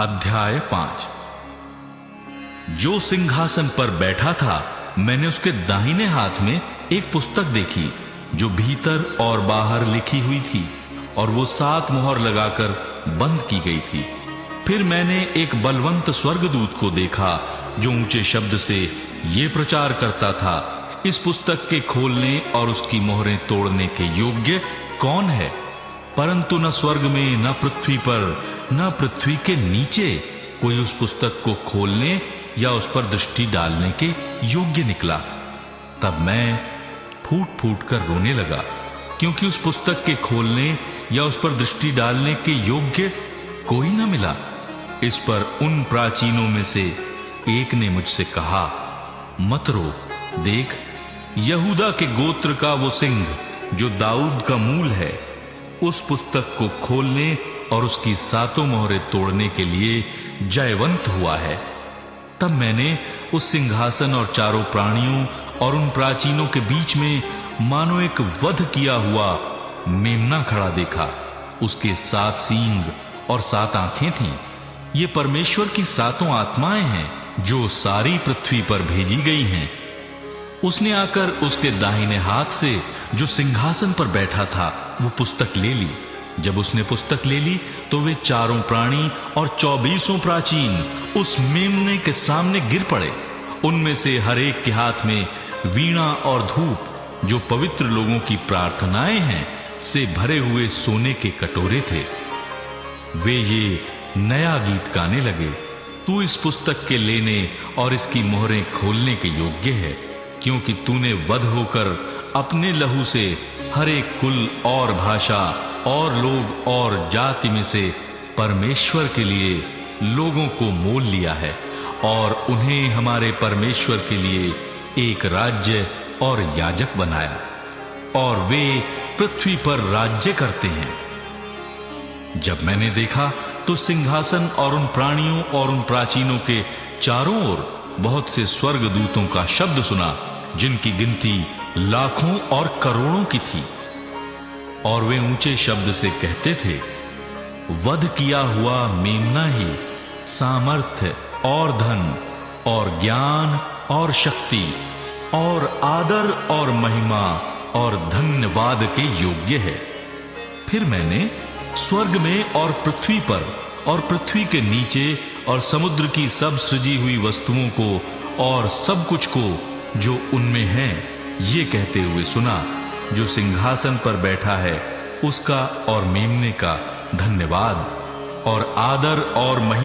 अध्याय 5। जो सिंहासन पर बैठा था, मैंने उसके दाहिने हाथ में एक पुस्तक देखी जो भीतर और बाहर लिखी हुई थी और वो 7 मोहर लगाकर बंद की गई थी। फिर मैंने एक बलवंत स्वर्गदूत को देखा जो ऊंचे शब्द से ये प्रचार करता था, इस पुस्तक के खोलने और उसकी मोहरें तोड़ने के योग्य कौन है? परंतु न स्वर्ग में, न पृथ्वी पर, न पृथ्वी के नीचे कोई उस पुस्तक को खोलने या उस पर दृष्टि डालने के योग्य निकला। तब मैं फूट फूट कर रोने लगा, क्योंकि उस पुस्तक के खोलने या उस पर दृष्टि डालने के योग्य कोई न मिला। इस पर उन प्राचीनों में से एक ने मुझसे कहा, मत रो, देख, यहूदा के गोत्र का वो सिंह जो दाऊद का मूल है, उस पुस्तक को खोलने और उसकी 7 मोहरें तोड़ने के लिए जयवंत हुआ है। तब मैंने उस सिंहासन और चारों प्राणियों और उन प्राचीनों के बीच में मानो एक वध किया हुआ मेमना खड़ा देखा। उसके 7 सींग और 7 आंखें थीं। ये परमेश्वर की 7 आत्माएं हैं जो सारी पृथ्वी पर भेजी गई हैं। उसने आकर उसके दाहिने हाथ से जो सिंहासन पर बैठा था वो पुस्तक ले ली। जब उसने पुस्तक ले ली तो वे चारों प्राणी और 24 प्राचीन उस मेमने के सामने गिर पड़े। उनमें से हर एक के हाथ में वीणा और धूप, जो पवित्र लोगों की प्रार्थनाएं हैं, से भरे हुए सोने के कटोरे थे। वे ये नया गीत गाने लगे, तू इस पुस्तक के लेने और इसकी मोहरें खोलने के योग्य है, क्योंकि तूने वध होकर अपने लहू से हर एक कुल और भाषा और लोग और जाति में से परमेश्वर के लिए लोगों को मोल लिया है और उन्हें हमारे परमेश्वर के लिए एक राज्य और याजक बनाया, और वे पृथ्वी पर राज्य करते हैं। जब मैंने देखा तो सिंहासन और उन प्राणियों और उन प्राचीनों के चारों ओर बहुत से स्वर्गदूतों का शब्द सुना, जिनकी गिनती लाखों और करोड़ों की थी। और वे ऊंचे शब्द से कहते थे, वध किया हुआ मेमना ही सामर्थ्य और धन और ज्ञान और शक्ति और आदर और महिमा और धन्यवाद के योग्य है। फिर मैंने स्वर्ग में और पृथ्वी पर और पृथ्वी के नीचे और समुद्र की सब सृजी हुई वस्तुओं को और सब कुछ को जो उनमें है, ये कहते हुए सुना, जो सिंहासन पर बैठा है उसका और मेमने का धन्यवाद और आदर और महिमा